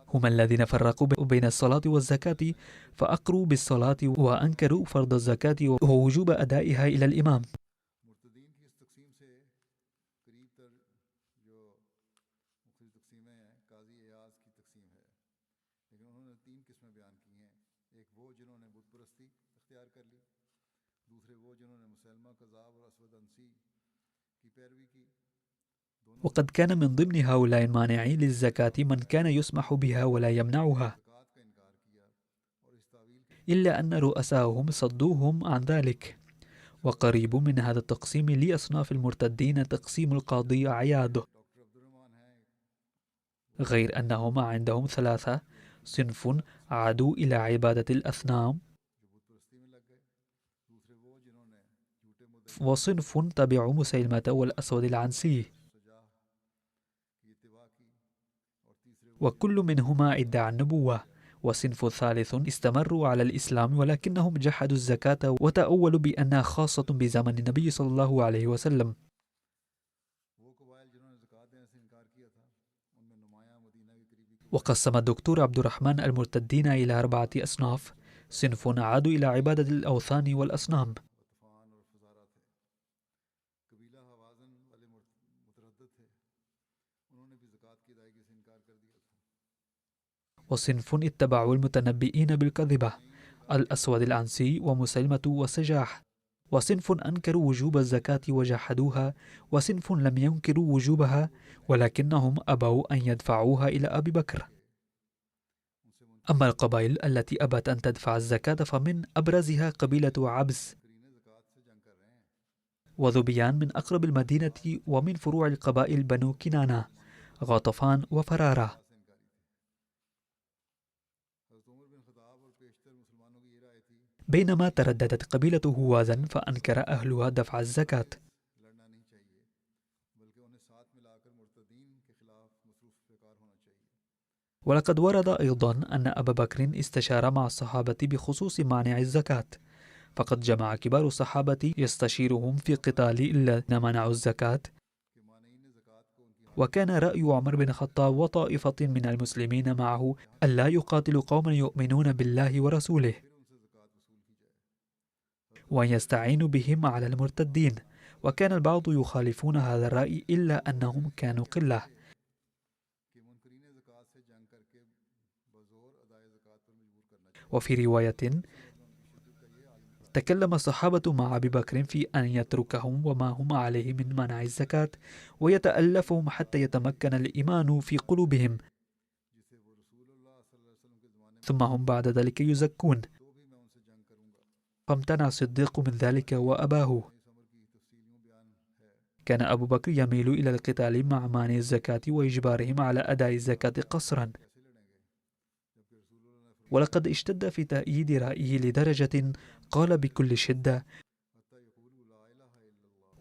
هم الذين فرقوا بين الصلاة والزكاة، فأقروا بالصلاة وأنكروا فرض الزكاة ووجوب أدائها إلى الإمام. وقد كان من ضمن هؤلاء المانعين للزكاة من كان يسمح بها ولا يمنعها، إلا أن رؤساءهم صدوهم عن ذلك. وقريب من هذا التقسيم لأصناف المرتدين تقسيم القاضي عياض، غير أنهما عندهم ثلاثة: صنف عادوا إلى عبادة الأصنام، وصنف تبعوا مسيلمة والأسود العنسي، وكل منهما ادعى النبوة، وصنف ثالث استمروا على الإسلام ولكنهم جحدوا الزكاة وتأولوا بأنها خاصة بزمن النبي صلى الله عليه وسلم. وقسم الدكتور عبد الرحمن المرتدين إلى 4 أصناف: صنف عادوا إلى عبادة الأوثان والأصنام، وصنف اتبعوا المتنبئين بالكذبة، الأسود العنسي ومسيلمة والسجاح، وصنف أنكروا وجوب الزكاة وجحدوها، وصنف لم ينكروا وجوبها ولكنهم أبوا أن يدفعوها إلى أبي بكر. أما القبائل التي أبت أن تدفع الزكاة فمن أبرزها قبيلة عبس وذبيان من أقرب المدينة، ومن فروع القبائل بنو كنانة، غطفان وفرارة. بينما ترددت قبيلة هوازن فأنكر أهلها دفع الزكاة. ولقد ورد أيضا أن أبا بكر استشار مع الصحابة بخصوص مانع الزكاة، فقد جمع كبار الصحابة يستشيرهم في قتال الذين منعوا الزكاة. وكان رأي عمر بن الخطاب وطائفة من المسلمين معه ألا يقاتلوا قوما يؤمنون بالله ورسوله، وأن يستعينوا بهم على المرتدين. وكان البعض يخالفون هذا الرأي إلا أنهم كانوا قلة. وفي رواية تكلم الصحابة مع أبي بكر في أن يتركهم وما هم عليه من منع الزكاة ويتألفهم حتى يتمكن الإيمان في قلوبهم، ثم هم بعد ذلك يزكون. فامتنع الصديق من ذلك وأباه. كان أبو بكر يميل إلى القتال مع مانع الزكاة وإجبارهم على أداء الزكاة قسرا، ولقد اشتد في تأييد رأيه لدرجة قال بكل شدة: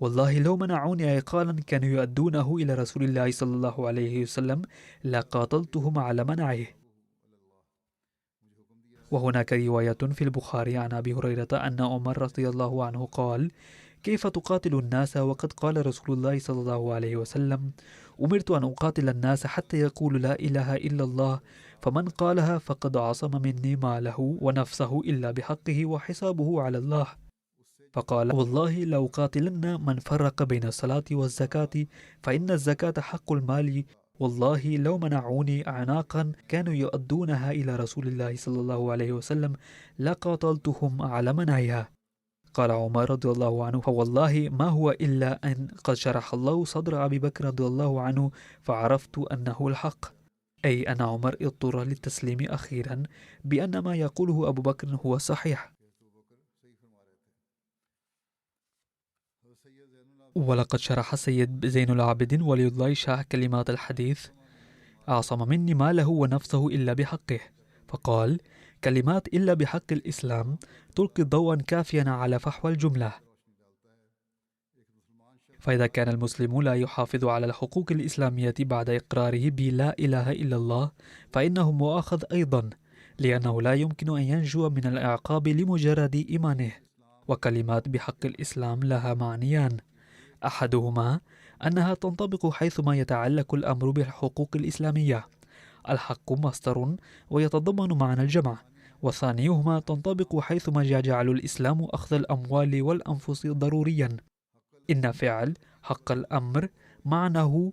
والله لو منعوني عقالا كانوا يؤدونه إلى رسول الله صلى الله عليه وسلم لقاتلتهم على منعه. وهناك رواية في البخاري عن أبي هريرة أن عمر رضي الله عنه قال: كيف تقاتل الناس وقد قال رسول الله صلى الله عليه وسلم: أمرت أن أقاتل الناس حتى يقولوا لا إله إلا الله، فمن قالها فقد عصم مني ماله ونفسه إلا بحقه وحسابه على الله. فقال: والله لو قاتلن من فرق بين الصلاة والزكاة، فإن الزكاة حق المال. والله لو منعوني أعناقا كانوا يؤدونها إلى رسول الله صلى الله عليه وسلم لقاتلتهم على منعها. قال عمر رضي الله عنه: فوالله ما هو إلا أن قد شرح الله صدر أبي بكر رضي الله عنه فعرفت أنه الحق، أي أن عمر اضطر للتسليم أخيرا بأن ما يقوله أبو بكر هو صحيح. ولقد شرح السيد زين العابدين ولي الله شاه كلمات الحديث: أعصم مني ماله ونفسه إلا بحقه، فقال: كلمات إلا بحق الإسلام تلقي ضوءا كافيا على فحوى الجملة. فإذا كان المسلم لا يحافظ على الحقوق الإسلامية بعد إقراره بلا إله إلا الله فإنه مؤاخذ أيضا، لأنه لا يمكن أن ينجو من العقاب لمجرد إيمانه. وكلمات بحق الإسلام لها معنيان: أحدهما أنها تنطبق حيثما يتعلق الأمر بالحقوق الإسلامية، الحق مصدر ويتضمن معنى الجمع، وثانيهما تنطبق حيثما يجعل الإسلام أخذ الأموال والأنفس ضروريا. إن فعل حق الأمر معناه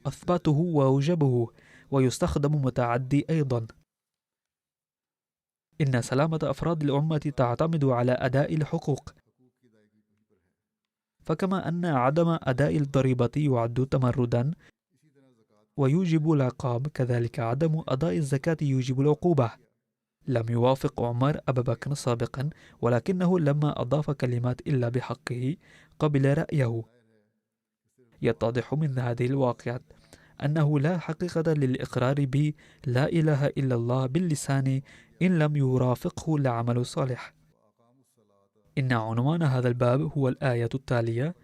أثبته وأوجبه، ويستخدم متعدي أيضا. إن سلامة أفراد الأمة تعتمد على أداء الحقوق، فكما أن عدم أداء الضريبة يعد تمردا ويوجب العقاب، كذلك عدم أداء الزكاة يوجب العقوبة. لم يوافق عمر أبا بكر سابقا، ولكنه لما أضاف كلمات إلا بحقه قبل رأيه. يتضح من هذه الواقعة أنه لا حقيقة للإقرار ب لا إله إلا الله باللسان إن لم يرافقه العمل الصالح. إن عنوان هذا الباب هو الآية التالية: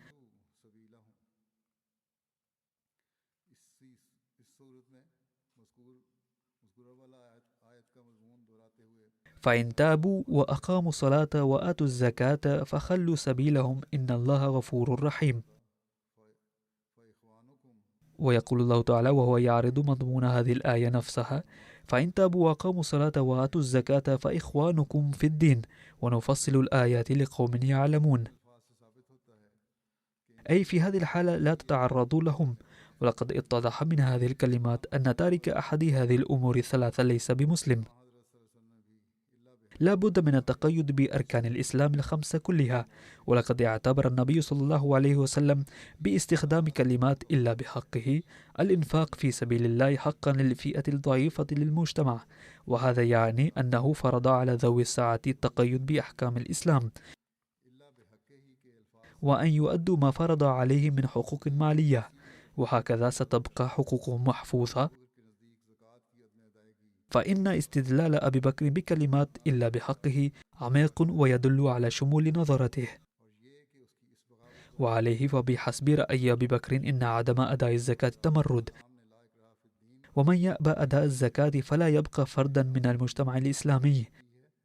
فإن تابوا وأقاموا الصلاة وآتوا الزكاة فخلوا سبيلهم إن الله غفور رحيم. ويقول الله تعالى وهو يعرض مضمون هذه الآية نفسها: فإن تابوا وأقاموا الصلاة وآتوا الزكاة فإخوانكم في الدين ونفصل الآيات لقوم يعلمون. أي في هذه الحالة لا تتعرضوا لهم. ولقد اتضح من هذه الكلمات أن تارك أحد هذه الأمور الثلاثة ليس بمسلم. لا بد من التقيد بأركان الإسلام الخمسة كلها. ولقد اعتبر النبي صلى الله عليه وسلم باستخدام كلمات إلا بحقه الإنفاق في سبيل الله حقا للفئة الضعيفة للمجتمع، وهذا يعني أنه فرض على ذوي السعة التقيد بأحكام الإسلام، وأن يؤدوا ما فرض عليهم من حقوق مالية، وهكذا ستبقى حقوقهم محفوظة. فإن استدلال أبي بكر بكلمات إلا بحقه عميق ويدل على شمول نظرته. وعليه فبحسب رأي أبي بكر إن عدم أداء الزكاة تمرد، ومن يأبى أداء الزكاة فلا يبقى فردا من المجتمع الإسلامي،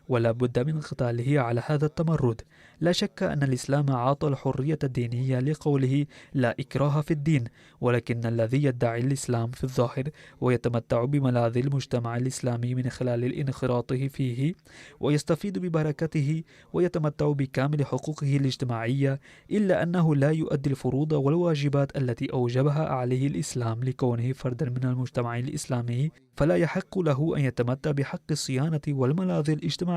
ولا بد من قتاله على هذا التمرد. لا شك أن الإسلام عاطى الحرية الدينية لقوله لا إكراه في الدين، ولكن الذي يدعي الإسلام في الظاهر ويتمتع بملاذ المجتمع الإسلامي من خلال انخراطه فيه ويستفيد ببركته ويتمتع بكامل حقوقه الاجتماعية، إلا أنه لا يؤدي الفروض والواجبات التي أوجبها عليه الإسلام لكونه فردا من المجتمع الإسلامي، فلا يحق له أن يتمتع بحق الصيانة والملاذ الاجتماعي.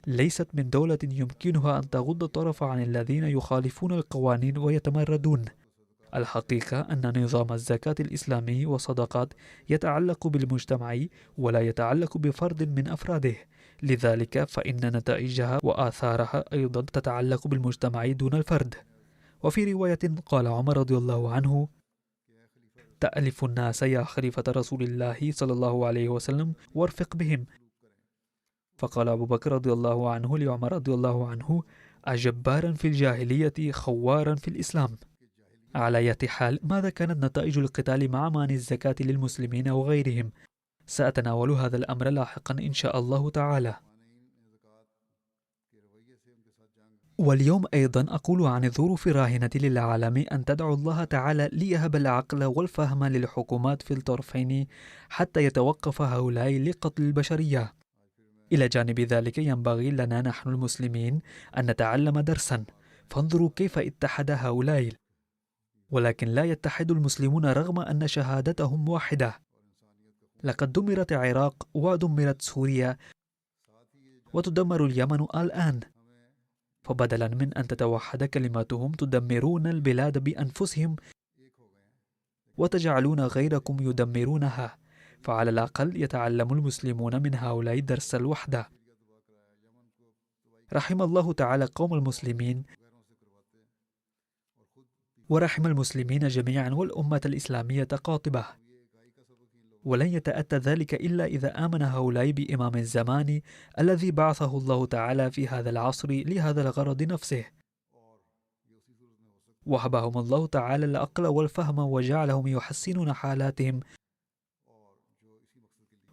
ليست من دولة يمكنها أن تغض الطرف عن الذين يخالفون القوانين ويتمردون. الحقيقة أن نظام الزكاة الإسلامي والصدقات يتعلق بالمجتمع ولا يتعلق بفرد من أفراده، لذلك فإن نتائجها وآثارها أيضا تتعلق بالمجتمع دون الفرد. وفي رواية قال عمر رضي الله عنه: تألف الناس يا خليفة رسول الله صلى الله عليه وسلم وارفق بهم. فقال أبو بكر رضي الله عنه لعمر رضي الله عنه: أجبارا في الجاهلية خوارا في الإسلام. على أية حال، ماذا كانت نتائج القتال مع مانع الزكاة للمسلمين وغيرهم؟ سأتناول هذا الأمر لاحقا إن شاء الله تعالى. واليوم أيضا أقول عن الظروف الراهنة للعالم أن تدعو الله تعالى ليهب العقل والفهم للحكومات في الطرفين حتى يتوقف هؤلاء لقتل البشرية. إلى جانب ذلك ينبغي لنا نحن المسلمين أن نتعلم درسا، فانظروا كيف اتحد هؤلاء، ولكن لا يتحد المسلمون رغم أن شهادتهم واحدة. لقد دمرت العراق ودمرت سوريا وتدمر اليمن الآن، فبدلا من أن تتوحد كلماتهم تدمرون البلاد بأنفسهم وتجعلون غيركم يدمرونها. فعلى الأقل يتعلم المسلمون من هؤلاء درس الوحدة. رحم الله تعالى قوم المسلمين ورحم المسلمين جميعا والأمة الإسلامية قاطبة. ولن يتأتى ذلك إلا إذا آمن هؤلاء بإمام الزمان الذي بعثه الله تعالى في هذا العصر لهذا الغرض نفسه. وهبهم الله تعالى العقل والفهم وجعلهم يحسنون حالاتهم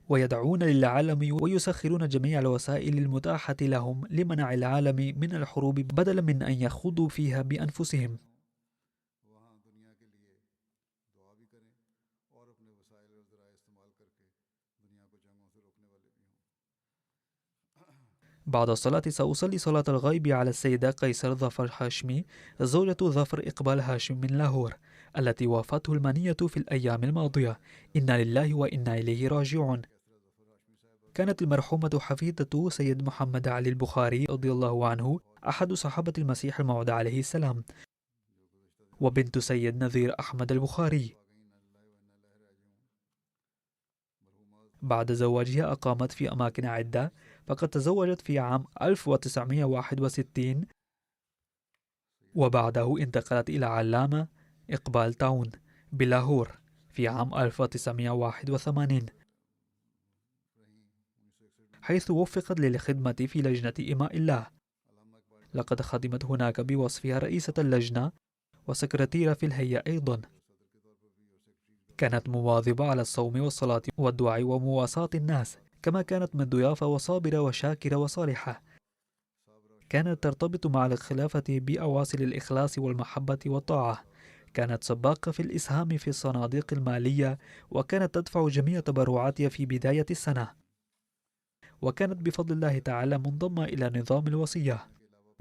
ويدعون للعالم ويسخرون جميع الوسائل المتاحة لهم لمنع العالم من الحروب بدلا من أن يخوضوا فيها بأنفسهم. بعد الصلاة سأصلي صلاة الغيب على السيدة قيصر ظفر هاشمي زوجة ظفر إقبال هاشم من لاهور التي وافته المنية في الأيام الماضية. إنا لله وإنا إليه راجعون. كانت المرحومة حفيدة سيد محمد علي البخاري رضي الله عنه أحد صحابة المسيح الموعود عليه السلام، وبنت سيد نذير أحمد البخاري. بعد زواجها أقامت في أماكن عدة، فقد تزوجت في عام 1961 وبعده انتقلت إلى علامة إقبال تاون بلاهور في عام 1981، حيث وفقت للخدمة في لجنة إماء الله. لقد خدمت هناك بوصفها رئيسة اللجنة وسكرتيرة في الهيئة أيضا. كانت مواظبة على الصوم والصلاة والدعاء ومواساة الناس، كما كانت من ضيافة وصابرة وشاكرة وصالحة. كانت ترتبط مع الخلافة بأواصر الإخلاص والمحبة والطاعة. كانت سباقة في الإسهام في الصناديق المالية، وكانت تدفع جميع تبرعاتها في بداية السنة. وكانت بفضل الله تعالى منضمة إلى نظام الوصية.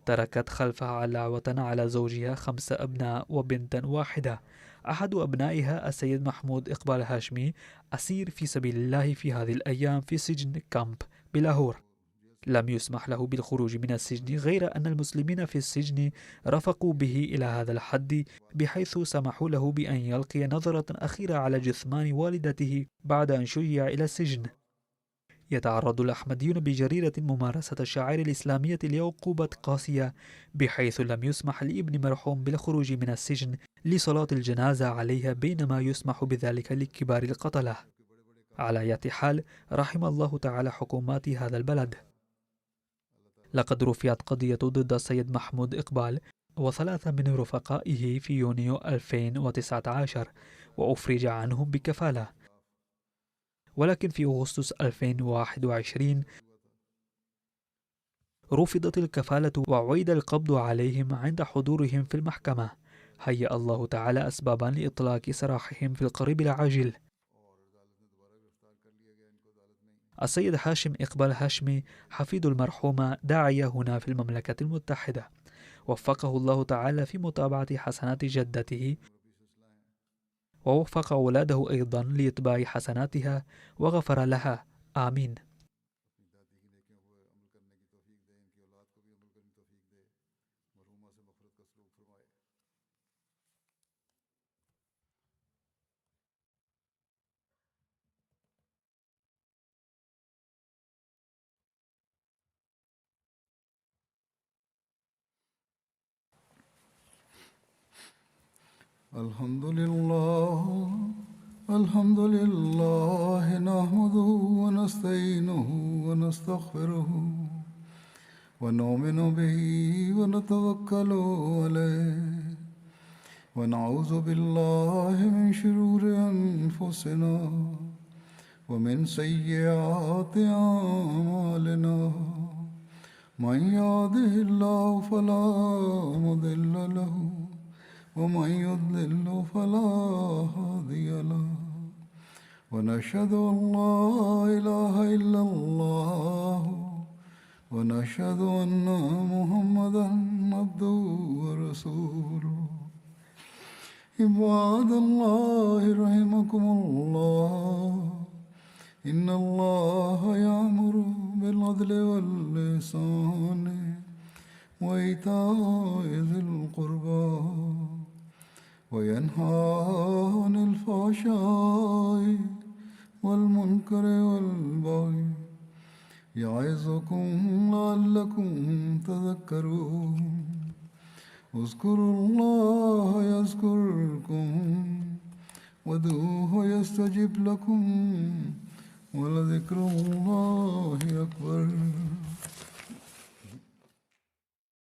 تركت خلفها علاوة على زوجها 5 أبناء وبنتا واحدة. أحد أبنائها السيد محمود إقبال هاشمي أسير في سبيل الله في هذه الأيام في سجن كامب بلاهور. لم يسمح له بالخروج من السجن، غير أن المسلمين في السجن رفقوا به إلى هذا الحد بحيث سمحوا له بأن يلقي نظرة أخيرة على جثمان والدته بعد أن شيع إلى السجن. يتعرض الأحمديون بجريرة ممارسة الشعائر الإسلامية لعقوبة قاسية، بحيث لم يسمح لابن مرحوم بالخروج من السجن لصلاة الجنازة عليها، بينما يسمح بذلك لكبار القتلة. على أية حال، رحم الله تعالى حكومات هذا البلد. لقد رفعت قضية ضد السيد محمود إقبال و3 من رفقائه في يونيو 2019 وأفرج عنهم بكفالة. ولكن في أغسطس 2021 رفضت الكفالة وعيد القبض عليهم عند حضورهم في المحكمة. هيأ الله تعالى أسبابا لإطلاق سراحهم في القريب العاجل. السيد هاشم إقبال هاشمي حفيد المرحومة داعية هنا في المملكة المتحدة، وفقه الله تعالى في متابعة حسنات جدته، ووفق أولاده أيضا لإتباع حسناتها وغفر لها، آمين. الحمد لله نحمده ونستعينه ونستغفره ونؤمن به ونتوكل عليه ونعوذ بالله من شرور أنفسنا ومن سيئات أعمالنا. من يهده الله فلا مضل له ومن يضلل فلا هادي له. ونشهد أن لا إله إلا الله ونشهد أن محمدا عبده ورسوله. عباد الله رحمكم الله، إن الله يأمر بالعدل والإحسان وإيتاء ذي القربى وينهى عن الفحشاء والمنكر والبغي يعظكم لعلكم تذكرون. اذكروا الله يذكركم وادعوه يستجب لكم ولذكر الله أكبر.